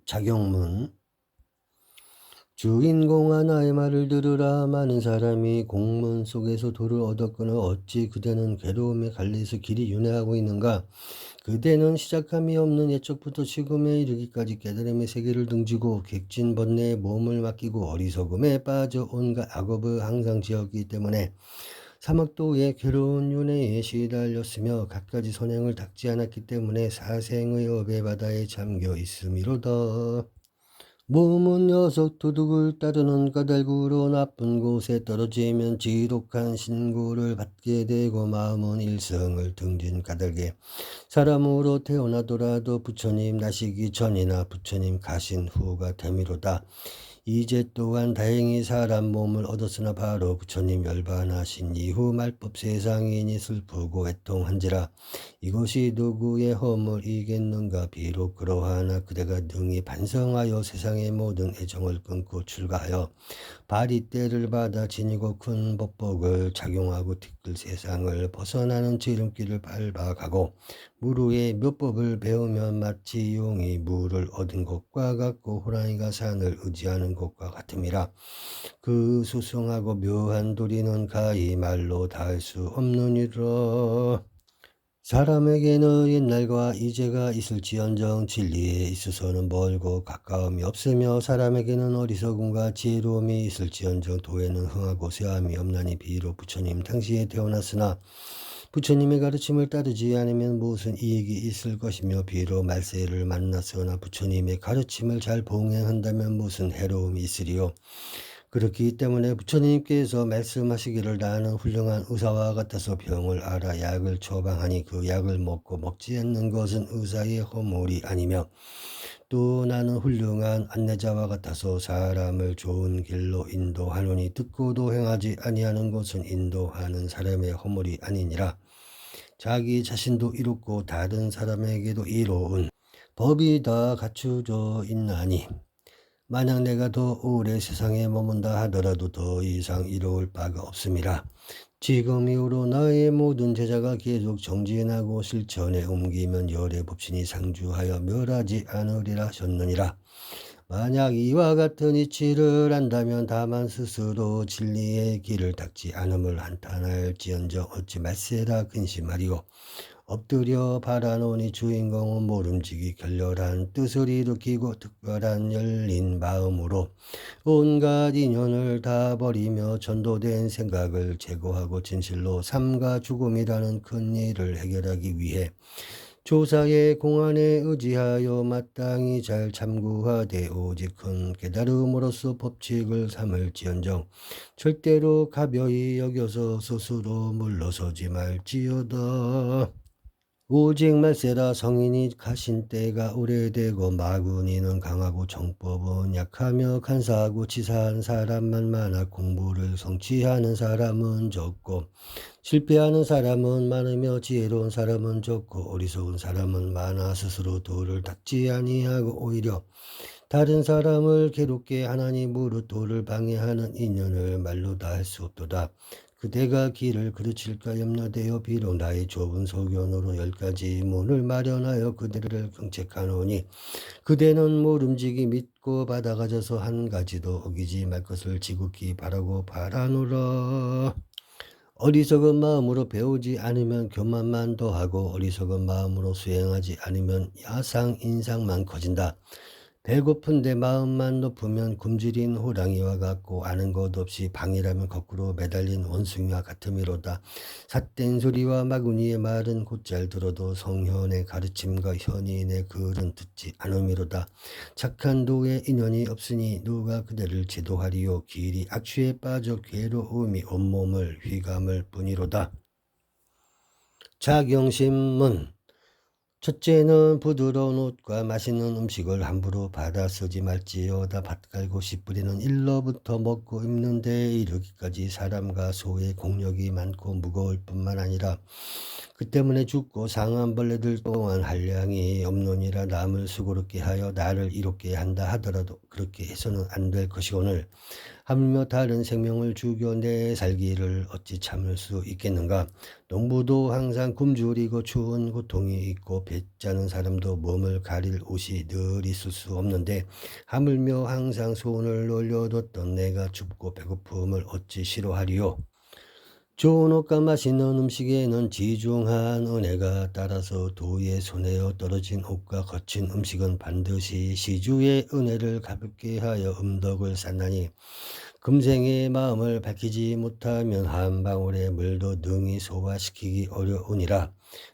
작용문. 주인공아 나의 말을 들으라. 많은 사람이 공문 속에서 돌을 얻었거늘 어찌 그대는 괴로움에 갈려서 길이 윤회하고 있는가. 그대는 시작함이 없는 옛적부터 지금에 이르기까지 깨달음의 세계를 등지고 객진 번뇌에 몸을 맡기고 어리석음에 빠져 온갖 악업을 항상 지었기 때문에 사막도의 괴로운 윤회에 시달렸으며 갖가지 선행을 닦지 않았기 때문에 사생의 업의 바다에 잠겨 있음이로다. 몸은 녀석 도둑을 따르는 까닭으로 나쁜 곳에 떨어지면 지독한 신고를 받게 되고 마음은 일성을 등진 까닭에 사람으로 태어나더라도 부처님 나시기 전이나 부처님 가신 후가 됨이로다. 이제 또한 다행히 사람 몸을 얻었으나 바로 부처님 열반하신 이후 말법 세상이니 슬프고 애통한지라. 이것이 누구의 허물이겠는가. 비록 그러하나 그대가 능히 반성하여 세상의 모든 애정을 끊고 출가하여 바리떼를 받아 지니고 큰 법복을 착용하고 티끌 세상을 벗어나는 지름길을 밟아가고 물 위에 묘법을 배우면 마치 용이 물을 얻은 것과 같고 호랑이가 산을 의지하는 것과 같음이라. 그 수승하고 묘한 도리는 가히 말로 닿을 수 없느니라. 사람에게는 옛날과 이제가 있을지언정 진리에 있어서는 멀고 가까움이 없으며 사람에게는 어리석음과 지혜로움이 있을지언정 도에는 흥하고 쇠함이 없나니 비록 부처님 당시에 태어났으나 부처님의 가르침을 따르지 않으면 무슨 이익이 있을 것이며 비록 말세를 만났으나 부처님의 가르침을 잘 봉행한다면 무슨 해로움이 있으리요. 그렇기 때문에 부처님께서 말씀하시기를 나는 훌륭한 의사와 같아서 병을 알아 약을 처방하니 그 약을 먹고 먹지 않는 것은 의사의 허물이 아니며 또 나는 훌륭한 안내자와 같아서 사람을 좋은 길로 인도하노니 듣고도 행하지 아니하는 것은 인도하는 사람의 허물이 아니니라. 자기 자신도 이롭고 다른 사람에게도 이로운 법이 다 갖추어져 있나니 만약 내가 더 오래 세상에 머문다 하더라도 더 이상 이로울 바가 없음이라. 지금 이후로 나의 모든 제자가 계속 정진하고 실천에 옮기면 열의 법신이 상주하여 멸하지 않으리라 하셨느니라. 만약 이와 같은 이치를 안다면 다만 스스로 진리의 길을 닦지 않음을 한탄할지언정 어찌 말세라 근심하리요. 엎드려 바라노니 주인공은 모름지기 결렬한 뜻을 일으키고 특별한 열린 마음으로 온갖 인연을 다 버리며 전도된 생각을 제거하고 진실로 삶과 죽음이라는 큰 일을 해결하기 위해 조사의 공안에 의지하여 마땅히 잘 참고하되 오직 큰 깨달음으로써 법칙을 삼을지언정 절대로 가벼이 여겨서 스스로 물러서지 말지어다. 오직 말세라. 성인이 가신 때가 오래되고 마구니는 강하고 정법은 약하며 간사하고 치사한 사람만 많아 공부를 성취하는 사람은 적고 실패하는 사람은 많으며 지혜로운 사람은 적고 어리석은 사람은 많아 스스로 도를 닦지 아니하고 오히려 다른 사람을 괴롭게 하나니 무릇 도를 방해하는 인연을 말로 다 할 수 없도다. 그대가 길을 그르칠까 염려되어 비록 나의 좁은 소견으로 10가지 문을 마련하여 그대를 경책하노니 그대는 모름지기 믿고 받아가져서 한 가지도 어기지 말 것을 지극히 바라고 바라노라. 어리석은 마음으로 배우지 않으면 교만만 더하고 어리석은 마음으로 수행하지 않으면 야상 인상만 커진다. 배고픈데 마음만 높으면 굶주린 호랑이와 같고 아는 것 없이 방이라면 거꾸로 매달린 원숭이와 같음이로다. 삿된 소리와 마구니의 말은 곧잘 들어도 성현의 가르침과 현인의 글은 듣지 않음이로다. 착한 도에 인연이 없으니 누가 그대를 지도하리요. 길이 악취에 빠져 괴로움이 온몸을 휘감을 뿐이로다. 작용신문. 첫째는 부드러운 옷과 맛있는 음식을 함부로 받아 쓰지 말지어다. 밭 갈고 씨 뿌리는 일로부터 먹고 입는 데 이르기까지 사람과 소의 공력이 많고 무거울 뿐만 아니라 그 때문에 죽고 상한 벌레들 또한 한량이 없느니라. 남을 수고롭게 하여 나를 이롭게 한다 하더라도 그렇게 해서는 안 될 것이오늘 하물며 다른 생명을 죽여 내 살기를 어찌 참을 수 있겠는가. 농부도 항상 굶주리고 추운 고통이 있고 배짜는 사람도 몸을 가릴 옷이 늘 있을 수 없는데 하물며 항상 손을 올려뒀던 내가 춥고 배고픔을 어찌 싫어하리요. 좋은 옷과 맛있는 음식에는 지중한 은혜가 따라서 도의 손에어 떨어진 옷과 거친 음식은 반드시 시주의 은혜를 가볍게 하여 음덕을 쌓나니 금생의 마음을 밝히지 못하면 한 방울의 물도 능히 소화시키기 어려우니라.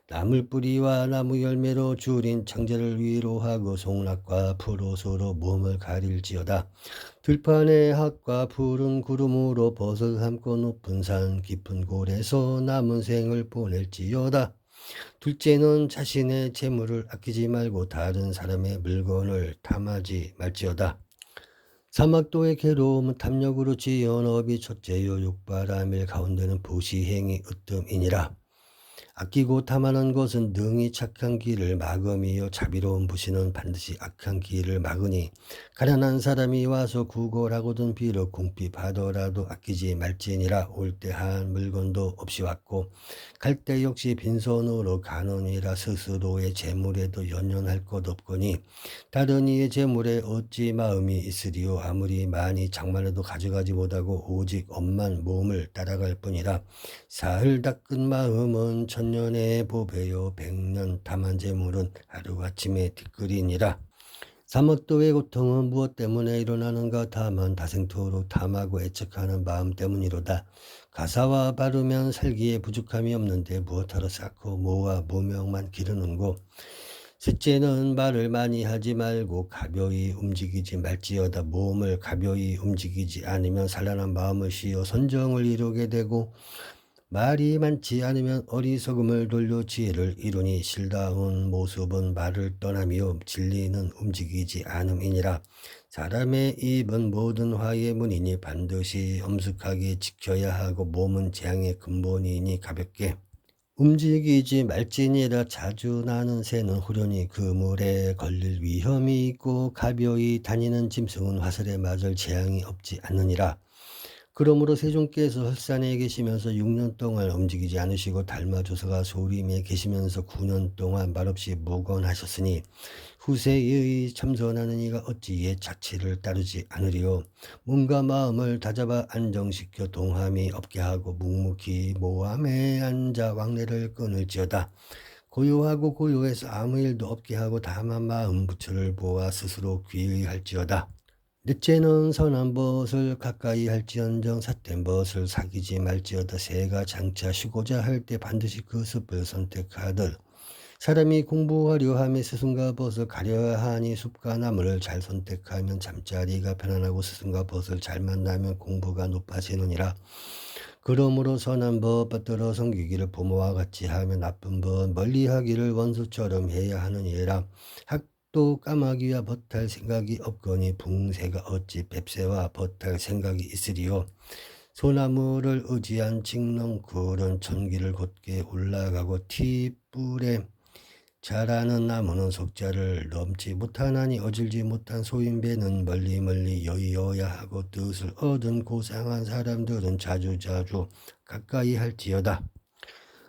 나물 뿌리와 나무 열매로 줄인 창자를 위로하고 송락과 푸롯으로 몸을 가릴지어다. 들판의 핫과 푸른 구름으로 벗을 함고 높은 산 깊은 골에서 남은 생을 보낼지어다. 둘째는 자신의 재물을 아끼지 말고 다른 사람의 물건을 탐하지 말지어다. 사막도의 괴로움은 탐욕으로 지은 업이 첫째요 육바라밀 가운데는 부시행이 으뜸이니라. 아끼고 탐하는 것은 능히 착한 길을 막음이요 자비로운 부시는 반드시 악한 길을 막으니 가난한 사람이 와서 구걸하거든 비록 궁핍하더라도 아끼지 말지니라. 올 때 한 물건도 없이 왔고 갈 때 역시 빈손으로 가느니라. 스스로의 재물에도 연연할 것 없거니 다른 이의 재물에 어찌 마음이 있으리요. 아무리 많이 장만해도 가져가지 못하고 오직 엄만 몸을 따라갈 뿐이라. 사흘 닦은 마음은 천년의 보배요 백년 탐한 재물은 하루아침에 티끌이니라. 사막도의 고통은 무엇 때문에 일어나는가? 다만 다생토록 탐하고 애착하는 마음 때문이로다. 가사와 바르면 살기에 부족함이 없는데 무엇하러 쌓고 모아 무명만 기르는고. 셋째는 말을 많이 하지 말고 가벼이 움직이지 말지어다. 몸을 가벼이 움직이지 않으면 산란한 마음을 쉬어 선정을 이루게 되고 말이 많지 않으면 어리석음을 돌려 지혜를 이루니 실다운 모습은 말을 떠나며 진리는 움직이지 않음이니라. 사람의 입은 모든 화의 문이니 반드시 엄숙하게 지켜야 하고 몸은 재앙의 근본이니 가볍게 움직이지 말지니라. 자주 나는 새는 후련히 그물에 걸릴 위험이 있고 가벼이 다니는 짐승은 화살에 맞을 재앙이 없지 않느니라. 그러므로 세종께서 헐산에 계시면서 6년 동안 움직이지 않으시고 달마조사가 소림에 계시면서 9년 동안 말없이 묵언하셨으니 후세의 참선하는 이가 어찌 옛 자치를 따르지 않으리요. 몸과 마음을 다잡아 안정시켜 동함이 없게 하고 묵묵히 모함에 앉아 왕래를 끊을지어다. 고요하고 고요해서 아무 일도 없게 하고 다만 마음 부처를 보아 스스로 귀의할지어다. 넷째는 선한 벗을 가까이 할지언정 삿된 벗을 사귀지 말지어다. 새가 장차 쉬고자 할 때 반드시 그 숲을 선택하들. 사람이 공부하려 함에 스승과 벗을 가려야 하니 숲과 나무를 잘 선택하면 잠자리가 편안하고 스승과 벗을 잘 만나면 공부가 높아지느니라. 그러므로 선한 법 받들어 섬기기를 부모와 같이 하며 나쁜 법 멀리하기를 원수처럼 해야 하느니라. 또 까마귀와 벗할 생각이 없거니 붕새가 어찌 뱁새와 벗할 생각이 있으리요. 소나무를 의지한 칡렁굴은 천기를 곧게 올라가고 티뿔에 자라는 나무는 속자를 넘지 못하나니 어질지 못한 소인배는 멀리 멀리 여의어야 하고 뜻을 얻은 고상한 사람들은 자주자주 가까이 할지어다.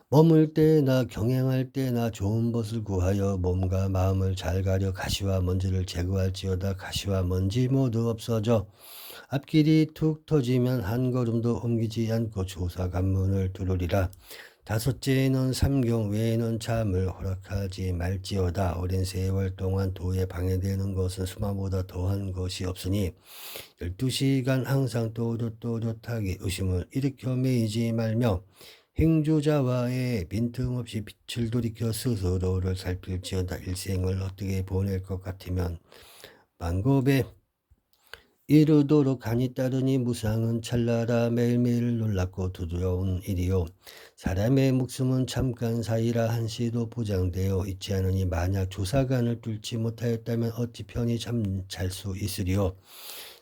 머물 때나 경행할 때나 좋은 벗을 구하여 몸과 마음을 잘 가려 가시와 먼지를 제거할지어다. 가시와 먼지 모두 없어져 앞길이 툭 터지면 한 걸음도 옮기지 않고 조사관문을 뚫으리라. 다섯째는 삼경 외에는 잠을 허락하지 말지어다. 오랜 세월 동안 도에 방해되는 것은 수마보다 더한 것이 없으니 12시간 항상 또렷또렷하게 의심을 일으켜 매이지 말며 행주자와의 빈틈없이 빛을 돌이켜 스스로를 살필지어다. 일생을 어떻게 보낼 것 같으면 만겁에 이르도록 간이 따르니 무상은 찰나라. 매일매일 놀랍고 두려운 일이요 사람의 목숨은 잠깐 사이라 한시도 보장되어 있지 않으니 만약 조사관을 뚫지 못하였다면 어찌 편히 잠잘 수 있으리요.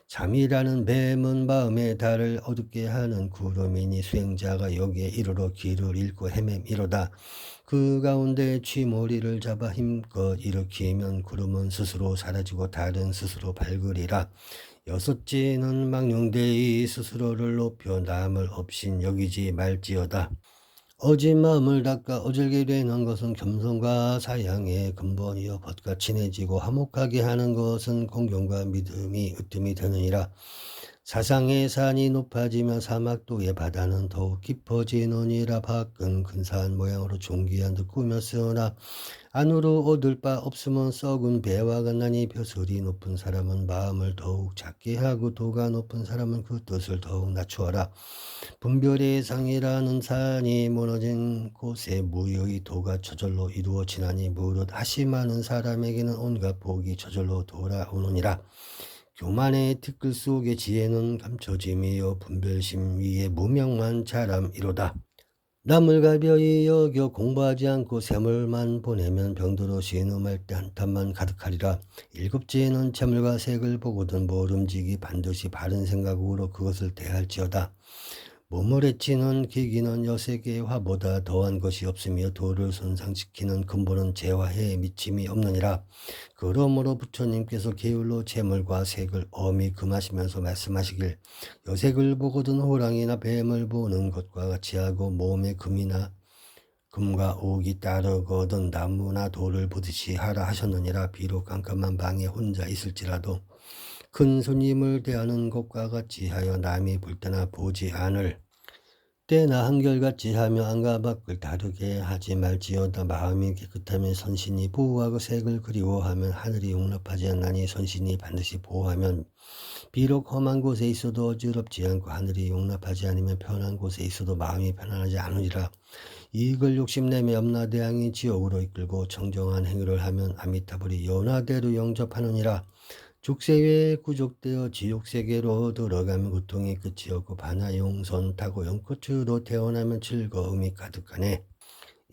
잠이라는 뱀은 마음의 달을 어둡게 하는 구름이니 수행자가 여기에 이르러 길을 잃고 헤매미로다. 그 가운데 쥐머리를 잡아 힘껏 일으키면 구름은 스스로 사라지고 달은 스스로 밝으리라. 여섯째는 망령되이 스스로를 높여 남을 업신 여기지 말지어다. 어진 마음을 닦아 어질게 되는 것은 겸손과 사양의 근본이요 벗과 친해지고 화목하게 하는 것은 공경과 믿음이 으뜸이 되느니라. 사상의 산이 높아지며 사막도의 바다는 더욱 깊어지느니라. 밖은 근사한 모양으로 존귀한 듯 꾸몄으나 안으로 얻을 바 없으면 썩은 배와 같나니 벼슬이 높은 사람은 마음을 더욱 작게 하고 도가 높은 사람은 그 뜻을 더욱 낮추어라. 분별의 상이라는 산이 무너진 곳에 무의 도가 저절로 이루어지나니 무릇 하시 많은 사람에게는 온갖 복이 저절로 돌아오느니라. 교만의 티끌 속의 지혜는 감춰짐이요 분별심 위에 무명만 자람이로다. 남을 가벼이 여겨 공부하지 않고 샘물만 보내면 병들어 신음할 때 한탄만 가득하리라. 일곱째는 재물과 색을 보거든 모름지기 반드시 바른 생각으로 그것을 대할지어다. 몸을 해치는 기기는 여색의 화보다 더한 것이 없으며 도를 손상시키는 근본은 재화에 미침이 없느니라. 그러므로 부처님께서 게을로 재물과 색을 엄히 금하시면서 말씀하시길 여색을 보거든 호랑이나 뱀을 보는 것과 같이 하고 몸에 금과 옥이 따르거든 나무나 돌을 보듯이 하라 하셨느니라. 비록 깜깜한 방에 혼자 있을지라도 큰 손님을 대하는 것과 같이 하여 남이 볼 때나 보지 않을 때나 한결같이 하며 안과 밖을 다르게 하지 말지어다. 마음이 깨끗하면 선신이 보호하고 색을 그리워하면 하늘이 용납하지 않나니 선신이 반드시 보호하면 비록 험한 곳에 있어도 어지럽지 않고 하늘이 용납하지 않으면 편한 곳에 있어도 마음이 편안하지 않으리라. 이익을 욕심내며 염라대왕이 지옥으로 이끌고 정정한 행위를 하면 아미타불이 연화대로 영접하느니라. 족쇄에 구족되어 지옥세계로 들어가면 고통이 끝이 없고 반야용선 타고 연꽃으로 태어나면 즐거움이 가득하네.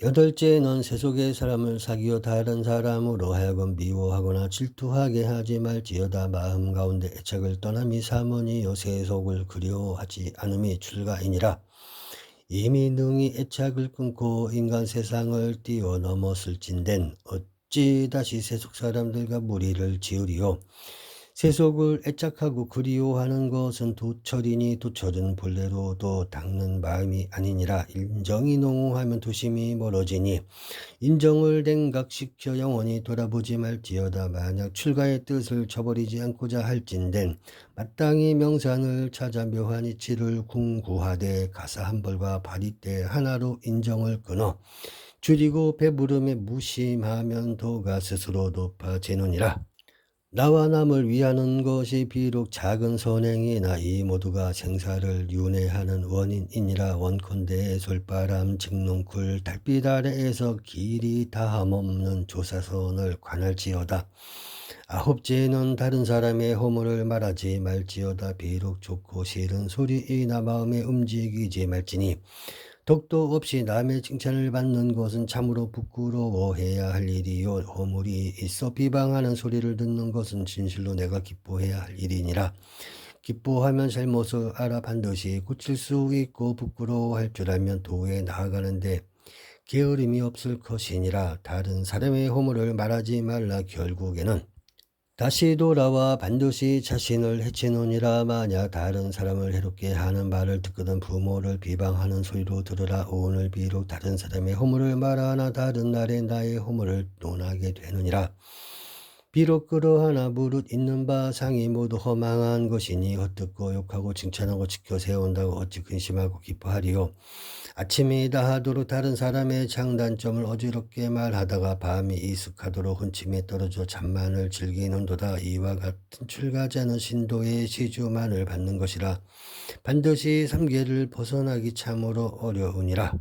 여덟째는 세속의 사람을 사귀어 다른 사람으로 하여금 미워하거나 질투하게 하지 말지어다. 마음 가운데 애착을 떠남이 사모니여 세속을 그리워하지 않음이 출가이니라. 이미 능히 애착을 끊고 인간 세상을 뛰어넘었을진된 어찌 다시 세속 사람들과 무리를 지으리요. 세속을 애착하고 그리워하는 것은 도철이니 도철은 본래로도 닦는 마음이 아니니라. 인정이 농후하면 도심이 멀어지니 인정을 냉각시켜 영원히 돌아보지 말지어다. 만약 출가의 뜻을 저버리지 않고자 할진된 마땅히 명산을 찾아 묘한 이치를 궁구하되 가사 한 벌과 바리떼 하나로 인정을 끊어 줄이고 배부름에 무심하면 도가 스스로 높아지느니라. 나와 남을 위하는 것이 비록 작은 선행이나 이 모두가 생사를 윤회하는 원인이니라. 원컨대 솔바람 직농쿨 달빛 아래에서 길이 다함없는 조사선을 관할지어다. 아홉째는 다른 사람의 허물을 말하지 말지어다. 비록 좋고 싫은 소리이나 마음에 움직이지 말지니 덕도 없이 남의 칭찬을 받는 것은 참으로 부끄러워해야 할 일이요. 허물이 있어 비방하는 소리를 듣는 것은 진실로 내가 기뻐해야 할 일이니라. 기뻐하면 잘못을 알아 반드시 고칠 수 있고 부끄러워할 줄 알면 도에 나아가는데 게으름이 없을 것이니라. 다른 사람의 허물을 말하지 말라. 결국에는 다시 돌아와 반드시 자신을 해치느니라. 만약 다른 사람을 해롭게 하는 말을 듣거든 부모를 비방하는 소리로 들으라. 오늘 비록 다른 사람의 허물을 말하나 다른 날에 나의 허물을 논하게 되느니라. 비록 그러하나 무릇 있는 바 상이 모두 허망한 것이니 헛듣고 욕하고 칭찬하고 지켜 세운다고 어찌 근심하고 기뻐하리요. 아침이다 하도록 다른 사람의 장단점을 어지럽게 말하다가 밤이 이슥하도록 혼침에 떨어져 잠만을 즐기는도다. 이와 같은 출가자는 신도의 시주만을 받는 것이라. 반드시 삼계를 벗어나기 참으로 어려우니라.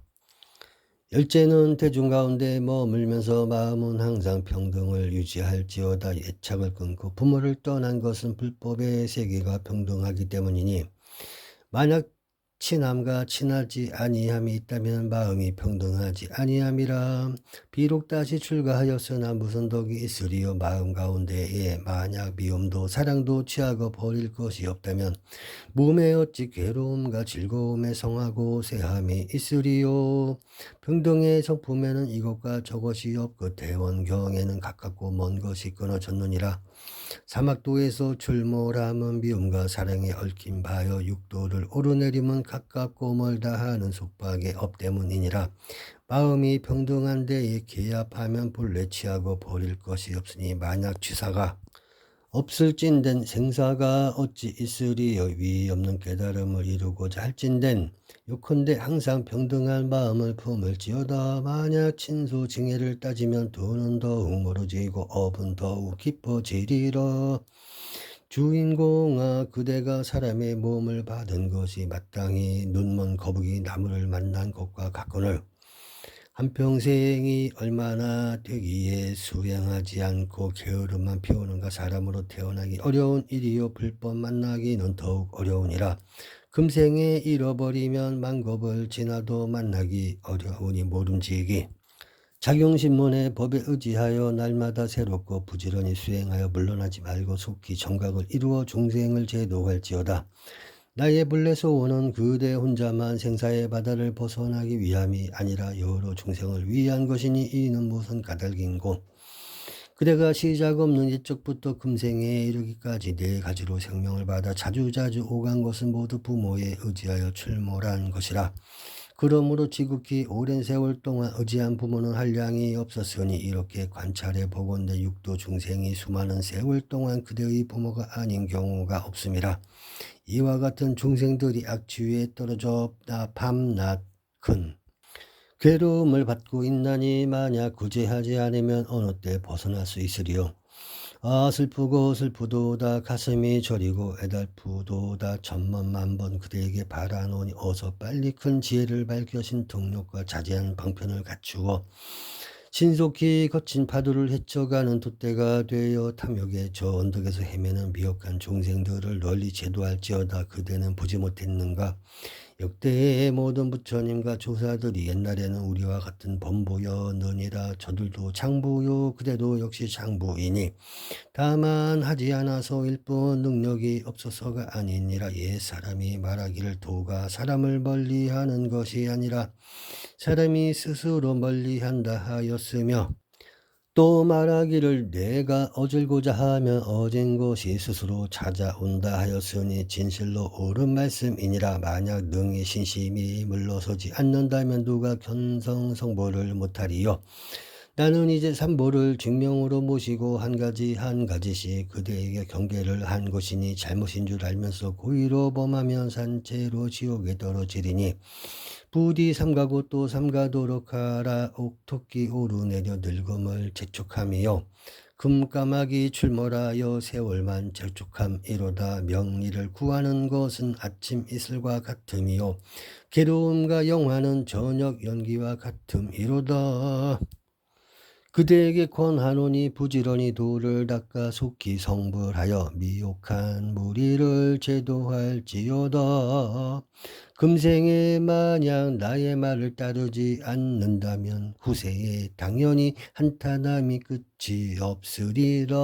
열째는 대중 가운데 머물면서 마음은 항상 평등을 유지할지어다. 애착을 끊고 부모를 떠난 것은 불법의 세계가 평등하기 때문이니 만약 친함과 친하지 아니함이 있다면 마음이 평등하지 아니함이라. 비록 다시 출가하였으나 무슨 덕이 있으리요. 마음 가운데에 만약 미움도 사랑도 취하고 버릴 것이 없다면 몸에 어찌 괴로움과 즐거움에 성하고 쇠함이 있으리요. 평등의 성품에는 이것과 저것이 없고 대원경에는 가깝고 먼 것이 끊어졌느니라. 사막도에서 출몰함은 미움과 사랑에 얽힌 바여 육도를 오르내림은 가깝고 멀다 하는 속박의 업 때문이니라. 마음이 평등한 데에 계합하면 본래 취하고 버릴 것이 없으니 만약 취사가 없을진된 생사가 어찌 있으리요. 위 없는 깨달음을 이루고자 할진된 요컨대 항상 평등한 마음을 품을지어다. 만약 친소 징해를 따지면 도는 더욱 멀어지고 업은 더욱 깊어지리라. 주인공아, 그대가 사람의 몸을 받은 것이 마땅히 눈먼 거북이 나무를 만난 것과 같거늘 한평생이 얼마나 되기에 수행하지 않고 게으름만 피우는가. 사람으로 태어나기 어려운 일이요 불법 만나기는 더욱 어려우니라. 금생에 잃어버리면 만겁을 지나도 만나기 어려우니 모름지기 작용신문의 법에 의지하여 날마다 새롭고 부지런히 수행하여 물러나지 말고 속히 정각을 이루어 중생을 제도할지어다. 나의 본래 소원은 그대 혼자만 생사의 바다를 벗어나기 위함이 아니라 여러 중생을 위한 것이니 이는 무슨 까닭인고. 그대가 시작 없는 옛적부터 금생에 이르기까지 네 가지로 생명을 받아 자주자주 오간 것은 모두 부모에 의지하여 출몰한 것이라. 그러므로 지극히 오랜 세월 동안 의지한 부모는 한량이 없었으니 이렇게 관찰해 보건대 육도 중생이 수많은 세월 동안 그대의 부모가 아닌 경우가 없음이라. 이와 같은 중생들이 악취위에 떨어져 밤낮 큰 괴로움을 받고 있나니 만약 구제하지 않으면 어느 때 벗어날 수 있으리요. 아, 슬프고 슬프도다. 가슴이 저리고 애달프도다. 천번만번 그대에게 바라노니 어서 빨리 큰 지혜를 밝혀 신통력과 자제한 방편을 갖추어 신속히 거친 파도를 헤쳐가는 돛대가 되어 탐욕의 저 언덕에서 헤매는 미혹한 중생들을 널리 제도할지어다. 그대는 보지 못했는가? 역대의 모든 부처님과 조사들이 옛날에는 우리와 같은 범보였느니라. 저들도 장부요 그대도 역시 장부이니 다만 하지 않아서일 뿐 능력이 없어서가 아니니라. 옛사람이 말하기를 도가 사람을 멀리하는 것이 아니라 사람이 스스로 멀리한다 하였으며 또 말하기를 내가 어질고자 하면 어진 것이 스스로 찾아온다 하였으니 진실로 옳은 말씀이니라. 만약 능히 신심이 물러서지 않는다면 누가 견성성보를 못하리요. 나는 이제 삼보를 증명으로 모시고 한 가지씩 그대에게 경계를 한 것이니 잘못인 줄 알면서 고의로 범하면 산채로 지옥에 떨어지리니 부디 삼가고 또 삼가도록 하라. 옥토끼 오르내려 늙음을 재촉함이요 금까마귀 출몰하여 세월만 재촉함이로다. 명리를 구하는 것은 아침 이슬과 같음이요 괴로움과 영화는 저녁 연기와 같음이로다. 그대에게 권하노니 부지런히 도를 닦아 속히 성불하여 미혹한 무리를 제도할지어다. 금생에 만약 나의 말을 따르지 않는다면 후세에 당연히 한탄함이 끝이 없으리라.